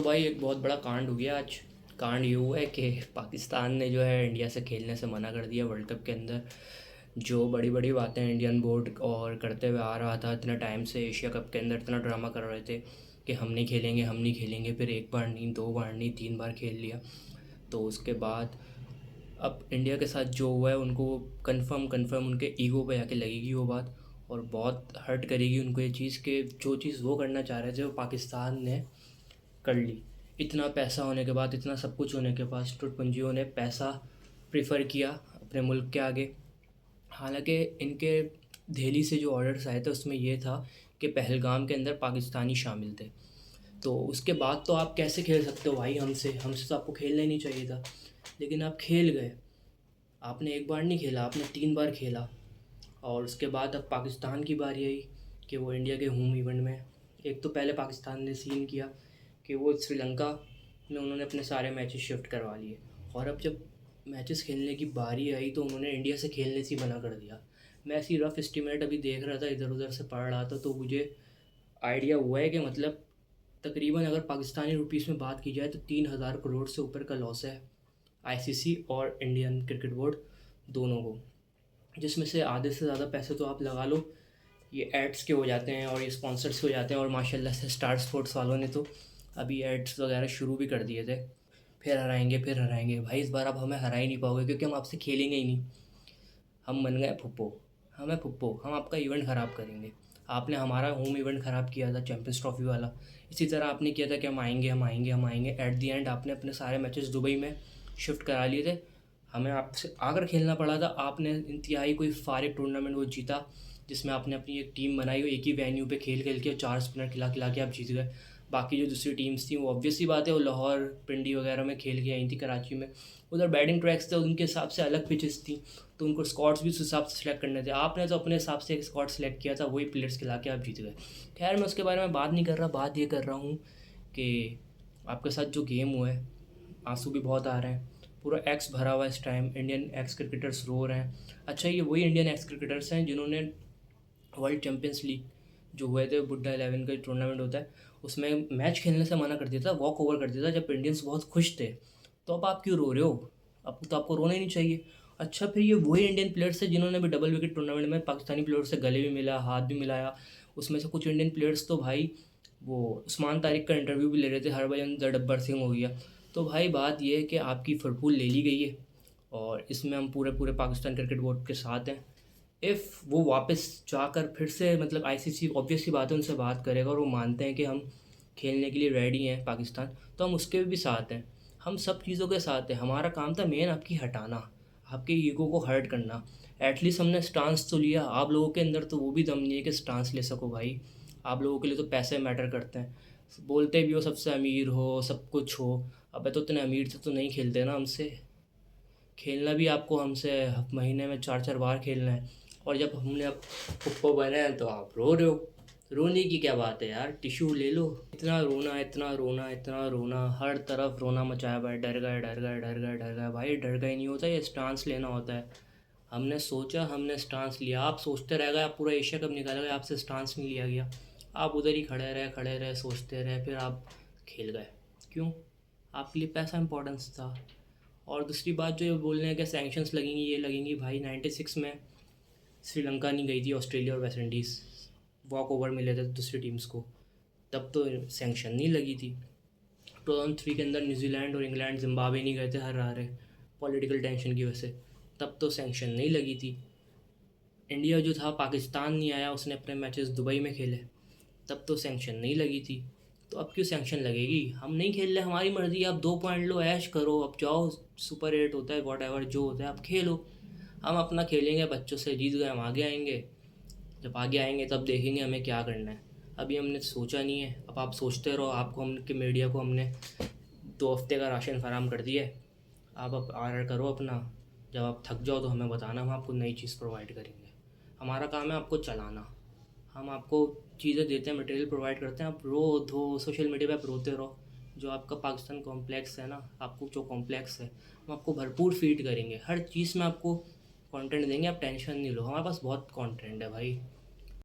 तो भाई एक बहुत बड़ा कांड हो गया आज। कांड ये हुआ है कि पाकिस्तान ने जो है इंडिया से खेलने से मना कर दिया वर्ल्ड कप के अंदर। जो बड़ी बड़ी बातें इंडियन बोर्ड और करते हुए आ रहा था इतने टाइम से, एशिया कप के अंदर इतना ड्रामा कर रहे थे कि हम नहीं खेलेंगे हम नहीं खेलेंगे, फिर एक बार नहीं, दो बार नहीं, तीन बार खेल लिया। तो उसके बाद अब इंडिया के साथ जो हुआ है उनको कंफर्म कंफर्म उनके ईगो पे जाके लगेगी वो बात, और बहुत हर्ट करेगी उनको ये चीज़ कि जो चीज़ वो करना चाह रहे थे वो पाकिस्तान ने कर ली। इतना पैसा होने के बाद, इतना सब कुछ होने के बाद टुटपुंजियों ने पैसा प्रेफर किया अपने मुल्क के आगे। हालांकि इनके दिल्ली से जो ऑर्डर्स आए थे उसमें ये था कि पहलगाम के अंदर पाकिस्तानी शामिल थे। तो उसके बाद तो आप कैसे खेल सकते हो भाई हमसे हमसे तो आपको खेलना ही नहीं चाहिए था, लेकिन आप खेल गए। आपने एक बार नहीं खेला, आपने तीन बार खेला। और उसके बाद अब पाकिस्तान की बारी आई कि वो इंडिया के होम इवेंट में, एक तो पहले पाकिस्तान ने सीन किया कि वो श्रीलंका में उन्होंने अपने सारे मैचेस शिफ्ट करवा लिए, और अब जब मैचेस खेलने की बारी आई तो उन्होंने इंडिया से खेलने से ही मना कर दिया। मैं ऐसी रफ एस्टिमेट अभी देख रहा था, इधर उधर से पढ़ रहा था, तो मुझे आइडिया हुआ है कि मतलब तकरीबन अगर पाकिस्तानी रुपीस में बात की जाए तो 3,000 करोड़ से ऊपर का लॉस है आईसीसी और इंडियन क्रिकेट बोर्ड दोनों को। जिसमें से आधे से ज़्यादा पैसे तो आप लगा लो ये एड्स के हो जाते हैं और ये स्पॉन्सर्स के हो जाते हैं, और माशाल्लाह से स्टार स्पोर्ट्स वालों ने तो अभी एड्स वगैरह शुरू भी कर दिए थे। फिर हराएंगे फिर हराएंगे, भाई इस बार आप हमें हरा ही नहीं पाओगे क्योंकि हम आपसे खेलेंगे ही नहीं। हम बन गए फुप्पो, हमें फुप्पो, हम आपका इवेंट ख़राब करेंगे। आपने हमारा होम इवेंट ख़राब किया था चैम्पियंस ट्रॉफी वाला, इसी तरह आपने किया था कि हम आएंगे हम आएंगे हम आएंगे। एट दी एंड आपने अपने सारे मैचेस दुबई में शिफ्ट करा लिए थे। हमें आपसे आकर खेलना पड़ा था। आपने इंतहाई कोई फारिग टूर्नामेंट वो जीता जिसमें आपने अपनी एक टीम बनाई हो, एक ही वेन्यू पे खेल खेल के चार स्पिनर खिला खिला के आप जीत गए। बाकी जो दूसरी टीम्स थी वो ऑब्वियस सी बात है वो लाहौर पिंडी वगैरह में खेल के आई थी, कराची में। उधर बैटिंग ट्रैक्स थे, उनके हिसाब से अलग पिचेस थी, तो उनको स्कॉट्स भी उस हिसाब से सिलेक्ट करने थे। आपने तो अपने हिसाब से एक स्कॉट सेलेक्ट किया था, वही प्लेयर्स खिला के आप जीत गए। खैर मैं उसके बारे में बात नहीं कर रहा, बात ये कर रहा हूँ कि आपके साथ जो गेम हुआ है, आंसू भी बहुत आ रहे हैं, पूरा एक्स भरा हुआ है इस टाइम, इंडियन एक्स क्रिकेटर्स रो रहे हैं। अच्छा, ये वही इंडियन एक्स क्रिकेटर्स हैं जिन्होंने वर्ल्ड चैम्पियंस लीग जो हुए थे, बुड्ढा 11 का टूर्नामेंट होता है, उसमें मैच खेलने से मना कर दिया था, वॉक ओवर कर दिया था जब इंडियंस बहुत खुश थे। तो अब आप क्यों रो रहे हो? अब तो आपको रोना ही नहीं चाहिए। अच्छा, फिर ये वही इंडियन प्लेयर्स हैं जिन्होंने भी डबल विकेट टूर्नामेंट में पाकिस्तानी प्लेयर्स से गले भी मिला, हाथ भी मिलाया। उसमें से कुछ इंडियन प्लेयर्स तो भाई वो उस्मान तारिक का इंटरव्यू भी ले रहे थे, हरभजन गब्बर सिंह हो गया। तो भाई बात ये है कि आपकी फुटबॉल ले ली गई है, और इसमें हम पूरे पूरे पाकिस्तान क्रिकेट बोर्ड के साथ हैं। इफ़ वो वापस जाकर फिर से मतलब आईसीसी ऑब्वियस सी बात है उनसे बात करेगा और वो मानते हैं कि हम खेलने के लिए रेडी हैं पाकिस्तान, तो हम उसके भी साथ हैं। हम सब चीज़ों के साथ हैं। हमारा काम था मेन आपकी हटाना, आपके ईगो को हर्ट करना। एटलीस्ट हमने स्टांस तो लिया। आप लोगों के अंदर तो वो भी दम नहीं है कि स्टांस ले सको भाई। आप लोगों के लिए तो पैसे मैटर करते हैं। बोलते भी हो सबसे अमीर हो, सब कुछ हो। अबे तो इतने अमीर थे तो नहीं खेलते ना हमसे। खेलना भी आपको हमसे महीने में चार चार बार खेलना है, और जब हमने अब पप्पो बने हैं तो आप रो रहे हो। रोने की क्या बात है यार, टिश्यू ले लो। इतना रोना इतना रोना इतना रोना, हर तरफ रोना मचाया भाई। डर गए डर गए डर गए डर गए, भाई डर गए नहीं होता, ये स्टांस लेना होता है। हमने सोचा, हमने स्टांस लिया। आप सोचते रह गए, आप पूरा एशिया कप निकाल गए, आपसे स्टांस नहीं लिया गया। आप उधर ही खड़े रहे सोचते रहे, फिर आप खेल गए। क्यों? आपके लिए पैसा इंपॉर्टेंस था। और दूसरी बात जो ये बोल रहे हैं कि सैंक्शंस लगेंगी ये लगेंगी, भाई 96 में श्रीलंका नहीं गई थी ऑस्ट्रेलिया और वेस्ट इंडीज़, वॉक ओवर मिले थे दूसरी टीम्स को, तब तो सैंक्शन नहीं लगी थी। 2003 के अंदर न्यूजीलैंड और इंग्लैंड जिम्बाब्वे नहीं गए थे हर हारे पॉलिटिकल टेंशन की वजह से, तब तो सैंक्शन नहीं लगी थी। इंडिया जो था, पाकिस्तान नहीं आया, उसने अपने मैचेस दुबई में खेले, तब तो सैंक्शन नहीं लगी थी। तो अब क्यों सैंक्शन लगेगी? हम नहीं खेल रहे, हमारी मर्ज़ी। आप 2 पॉइंट लो, ऐश करो, अब जाओ, सुपर 8 होता है, वॉट एवर जो होता है आप खेलो। हम अपना खेलेंगे, बच्चों से जीत गए, हम आगे आएंगे। जब आगे आएंगे तब देखेंगे हमें क्या करना है। अभी हमने सोचा नहीं है। अब आप सोचते रहो, आपको हम के मीडिया को हमने 2 हफ्ते का राशन फराम कर दिया है। आप अब ऑर्डर करो अपना। जब आप थक जाओ तो हमें बताना, हम आपको नई चीज़ प्रोवाइड करेंगे। हमारा काम है आपको चलाना। हम आपको चीज़ें देते हैं, मटेरियल प्रोवाइड करते हैं, आप रो धो सोशल मीडिया पे आप रोते रहो। जो आपका पाकिस्तान कॉम्प्लेक्स है ना, आपको जो कॉम्प्लेक्स है, हम आपको भरपूर फीड करेंगे। हर चीज़ में आपको कंटेंट देंगे, आप टेंशन नहीं लो, हमारे पास बहुत कंटेंट है भाई।